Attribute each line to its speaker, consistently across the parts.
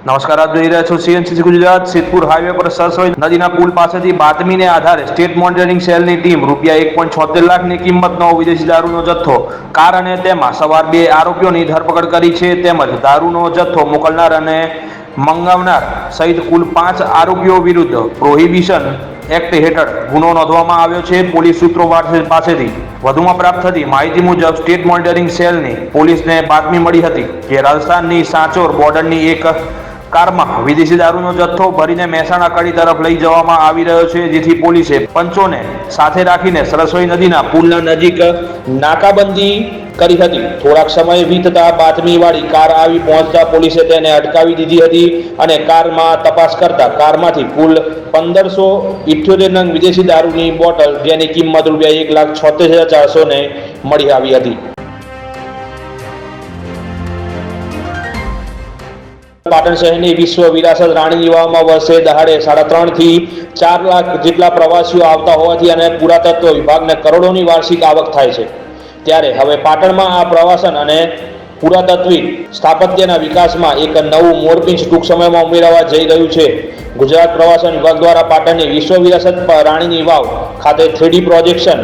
Speaker 1: નમસ્કાર, આપ જોઈ રહ્યા છો સીએનસીસી ગુજરાત. સિદ્ધપુર હાઈવે પર સરસોઈ નદીના પુલ પાસેથી બાતમીને આધારે સ્ટેટ મોનિટરિંગ સેલની ટીમ રૂપિયા 1.76 લાખની કિંમતનો વિદેશી દારૂનો જથ્થો, કાર અને તેમાં સવાર 2 આરોપીઓની ધરપકડ કરી છે. તેમજ દારૂનો જથ્થો મોકલનાર અને મંગાવનાર સહિત કુલ 5 આરોપીઓ વિરુદ્ધ પ્રોહિબિશન એક્ટ હેઠળ ગુનો નોંધવામાં આવ્યો છે. પોલીસ સૂત્રો પાસેથી વધુમાં પ્રાપ્ત થતી માહિતી મુજબ સ્ટેટ મોનિટરિંગ સેલની પોલીસને બાતમી મળી હતી કે રાજસ્થાનની સાંચોર બોર્ડરની એક કારમાં વિદેશી દારૂનો જથ્થો ભરીને મહેસાણા કડી તરફ લઈ જવામાં આવી રહ્યો છે, જેથી પોલીસે પંચોને સાથે રાખીને સરસ્વતી નદીના પુલના નજીક નાકાબંધી કરી હતી. થોડાક સમય વીતતા બાતમીવાળી કાર આવી પહોંચતા પોલીસે તેને અટકાવી દીધી હતી અને કારમાં તપાસ કરતા કારમાંથી કુલ 1578 નંગ વિદેશી દારૂની બોટલ, જેની કિંમત રૂપિયા 1,76,400 ને મળી આવી હતી. પાટણ શહેરની વિશ્વ વિરાસત રાણીની વાવમાં વર્ષે દહાડે 3.5 થી 4 લાખ જેટલા પ્રવાસીઓ આવતા હોવાથી અને પુરાતત્વ વિભાગને કરોડોની વાર્ષિક આવક થાય છે. ત્યારે હવે પાટણમાં આ પ્રવાસન અને પુરાતત્વિક સ્થાપત્યના વિકાસમાં એક નવું મોરપીંછ ટૂંક સમયમાં ઉમેરવા જઈ રહ્યું છે. ગુજરાત પ્રવાસન વિભાગ દ્વારા પાટણની વિશ્વ વિરાસત રાણીની વાવ ખાતે 3D પ્રોજેક્શન,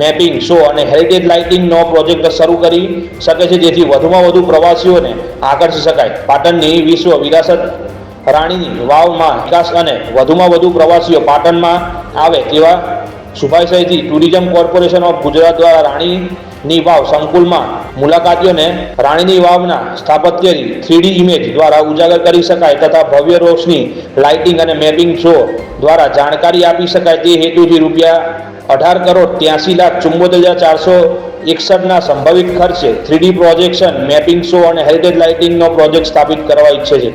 Speaker 1: મેપિંગ શો અને હેરિટેજ લાઇટિંગનો પ્રોજેક્ટ શરૂ કરી શકે છે, જેથી વધુમાં વધુ પ્રવાસીઓને આકર્ષી શકાય. પાટણની વિશ્વ વિરાસત રાણીની વાવમાં વિકાસ અને વધુમાં વધુ પ્રવાસીઓ પાટણમાં આવે તેવા શુભાશયથી ટુરિઝમ કોર્પોરેશન ઓફ ગુજરાત દ્વારા રાણીની વાવ સંકુલમાં મુલાકાતીઓને રાણીની વાવના સ્થાપત્યની 3D ઇમેજ દ્વારા ઉજાગર કરી શકાય તથા ભવ્ય રોશની, લાઇટિંગ અને મેપિંગ શો દ્વારા જાણકારી આપી શકાય તે હેતુથી રૂપિયા 18,74,461 સંભવિત ખર્ચે 3D પ્રોજેક્શન, મેપિંગ શો અને હેરિટેજ લાઇટિંગનો પ્રોજેક્ટ સ્થાપિત કરવા ઈચ્છે છે.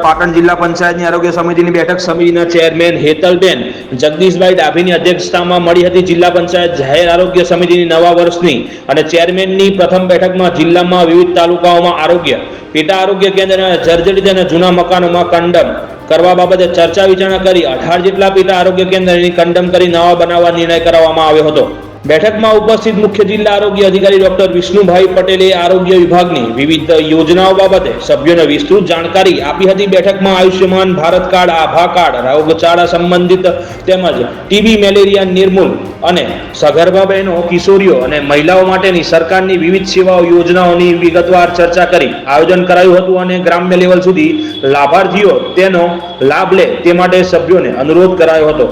Speaker 1: પાટણ જિલ્લા પંચાયતની આરોગ્ય સમિતિની બેઠક સમિતિના ચેરમેન હેતલબેન જગદીશભાઈ ડાભીની અધ્યક્ષતામાં મળી હતી. જિલ્લા પંચાયત જાહેર આરોગ્ય સમિતિની નવા વર્ષની અને ચેરમેનની પ્રથમ બેઠકમાં જિલ્લામાં વિવિધ તાલુકાઓમાં આરોગ્ય, પેટા આરોગ્ય કેન્દ્ર અને જર્જરિત અને જૂના મકાનોમાં કંડમ કરવા બાબતે ચર્ચા વિચારણા કરી 18 જેટલા પેટા આરોગ્ય કેન્દ્રની કંડમ કરી નવા બનાવવા નિર્ણય કરવામાં આવ્યો હતો. બેઠકમાં ઉપસ્થિત મુખ્ય જિલ્લા આરોગ્ય અધિકારી ડોક્ટર વિષ્ણુભાઈ પટેલે આરોગ્ય વિભાગની વિવિધ યોજનાઓ બાબતે સભ્યોને વિસ્તૃત જાણકારી આપી હતી. બેઠકમાં આયુષ્યમાન ભારત કાર્ડ, આભા કાર્ડ, રોગચાળા સંબંધિત તેમજ ટીબી, મેલેરિયા નિર્મૂલ અને સગર્ભા બહેનો, કિશોરીઓ અને મહિલાઓ માટેની સરકારની વિવિધ સેવાઓ, યોજનાઓની વિગતવાર ચર્ચા કરી આયોજન કરાયું હતું અને ગ્રામ્ય લેવલ સુધી લાભાર્થીઓ તેનો લાભ લે તે માટે સભ્યોને અનુરોધ કરાયો હતો.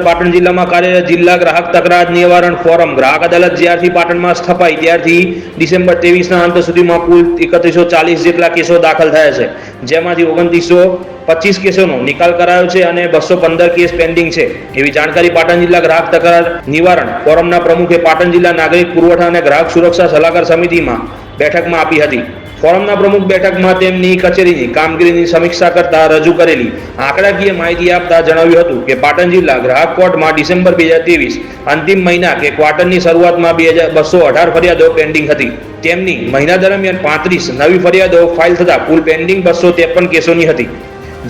Speaker 1: પાટણ જિલ્લામાં કાર્યરત જિલ્લા ગ્રાહક તકરાર નિવારણ ફોરમ ગ્રાહક અદાલત જ્યારથી પાટણમાં સ્થપાઈ ત્યારથી ડિસેમ્બર 23ના અંત સુધીમાં કુલ 3140 જેટલા કેસો દાખલ થયા છે, જેમાંથી 2925 કેસોનો નિકાલ કરાયો છે અને 215 કેસ પેન્ડિંગ છે, એવી જાણકારી પાટણ જિલ્લા ગ્રાહક તકરાર નિવારણ ફોરમના પ્રમુખે પાટણ જિલ્લા નાગરિક પુરવઠા અને ગ્રાહક સુરક્ષા સલાહકાર સમિતિમાં બેઠકમાં આપી હતી. ફોરમના પ્રમુખ બેઠકમાં તેમની કચેરીની કામગીરીની સમીક્ષા કરતા રજૂ કરેલી આંકડાકીય માહિતી આપતા જણાવ્યું હતું કે પાટણ જિલ્લા ગ્રાહક કોર્ટમાં ડિસેમ્બર 2023 અંતિમ મહિના કે ક્વાર્ટરની શરૂઆતમાં 218 ફરિયાદો પેન્ડિંગ હતી. તેમની મહિના દરમિયાન 35 નવી ફરિયાદો ફાઇલ થતા કુલ પેન્ડિંગ 253 કેસોની હતી,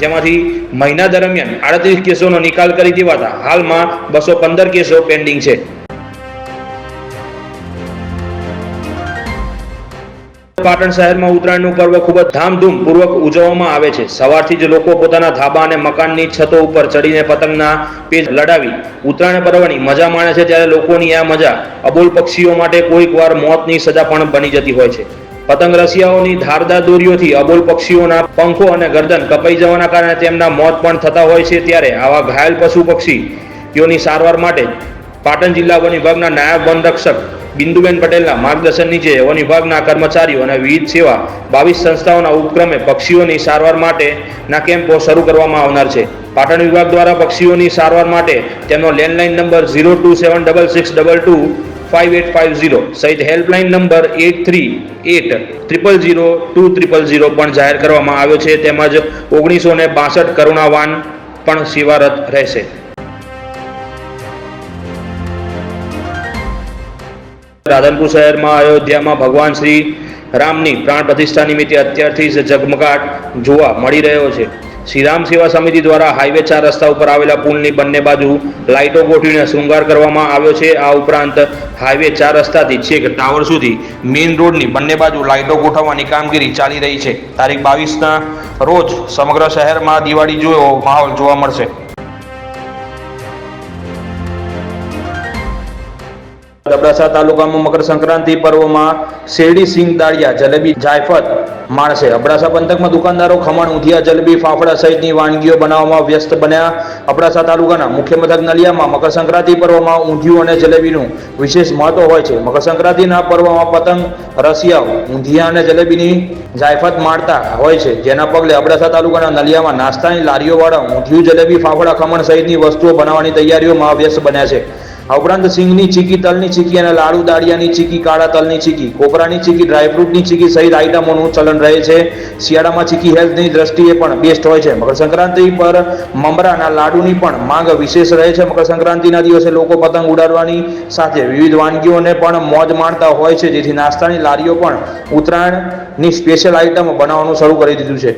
Speaker 1: જેમાંથી મહિના દરમિયાન 38 કેસોનો નિકાલ કરી દેવાતા હાલમાં 215 કેસો પેન્ડિંગ છે. પાટણ શહેરમાં ઉત્તરાયણનું પર્વ ખૂબ જ ધામધૂમપૂર્વક ઉજવવામાં આવે છે. સવારથી જ લોકો પોતાના ધાબા અને મકાનની છતો ઉપર ચડીને પતંગના પેચ લડાવી ઉત્તરાયણ પર્વની મજા માણે છે. ત્યારે લોકોની આ મજા અબોલ પક્ષીઓ માટે કોઈક વાર મોતની સજા પણ બની જતી હોય છે. પતંગ રસિયાઓની ધારદાર દોરીઓથી અબોલ પક્ષીઓના પંખો અને ગરદન કપાઈ જવાના કારણે તેમના મોત પણ થતા હોય છે. ત્યારે આવા ઘાયલ પશુ પક્ષીઓની સારવાર માટે પાટણ જિલ્લા વન વિભાગના નાયબ વન રક્ષક બિંદુબેન પટેલના માર્ગદર્શન નીચે વન વિભાગના કર્મચારીઓ અને વિવિધ સેવા 22 સંસ્થાઓના ઉપક્રમે પક્ષીઓની સારવાર માટેના કેમ્પો શરૂ કરવામાં આવનાર છે. પાટણ વિભાગ દ્વારા પક્ષીઓની સારવાર માટે તેમનો લેન્ડલાઇન નંબર 0276622850 સહિત હેલ્પલાઇન નંબર 8380002300 પણ જાહેર કરવામાં આવ્યો છે. તેમજ 1962 કરુણાવાન પણ સેવારત રહેશે. રાધનપુર શહેરમાં અયોધ્યામાં ભગવાન શ્રી રામની પ્રાણ પ્રતિષ્ઠા નિમિત્તે અત્યારથી જ ઝગમગાટ જોવા મળી રહ્યો છે. શ્રીરામ સેવા સમિતિ દ્વારા હાઈવે 4 રસ્તા ઉપર આવેલા પુલની બંને બાજુ લાઇટો ગોઠવીને શૃંગાર કરવામાં આવ્યો છે. આ ઉપરાંત હાઈવે 4 રસ્તાથી છેક ટાવર સુધી મેઇન રોડની બંને બાજુ લાઇટો ગોઠવવાની કામગીરી ચાલી રહી છે. તારીખ 22ના રોજ સમગ્ર શહેરમાં દિવાળી જેવો માહોલ જોવા મળશે. અબડાસા તાલુકામાં મકર સંક્રાંતિ પર્વમાં શેરડી સિંગ દાળિયા જલેબી જાયફત માણશે. અબડાસા પંથકમાં દુકાનદારો ખમણ ઊંધિયા જલેબી ફાફડા સહિતની વાનગીઓ બનાવવામાં વ્યસ્ત બન્યા. અબડાસા તાલુકાના મુખ્ય મથક નલિયામાં મકર સંક્રાંતિ પર્વમાં ઊંધિયું અને જલેબીનું વિશેષ મહત્વ હોય છે. મકર સંક્રાંતિના પર્વમાં પતંગ રસિયાઓ ઊંધિયા અને જલેબીની જાયફત માણતા હોય છે, જેના પગલે અબડાસા તાલુકાના નલિયામાં નાસ્તાની લારીઓવાળા ઊંધિયું જલેબી ફાફડા ખમણ સહિતની વસ્તુઓ બનાવવાની તૈયારીઓમાં વ્યસ્ત બન્યા છે. આ ઉપરાંત સિંગની ચીકી, તલની ચીકી અને લાડુ દાળિયાની ચીકી, કાળા તલની ચીકી, કોપરાની ચીકી, ડ્રાયફ્રૂટની ચીકી સહિત આઇટમોનું ચલણ રહે છે. શિયાળામાં ચીકી હેલ્થની દ્રષ્ટિએ પણ બેસ્ટ હોય છે. મકર સંક્રાંતિ પર મમરાના લાડુની પણ માંગ વિશેષ રહે છે. મકર સંક્રાંતિના દિવસે લોકો પતંગ ઉડાડવાની સાથે વિવિધ વાનગીઓને પણ મોજ માણતા હોય છે, જેથી નાસ્તાની લારીઓ પણ ઉત્તરાયણની સ્પેશિયલ આઇટમ બનાવવાનું શરૂ કરી દીધું છે.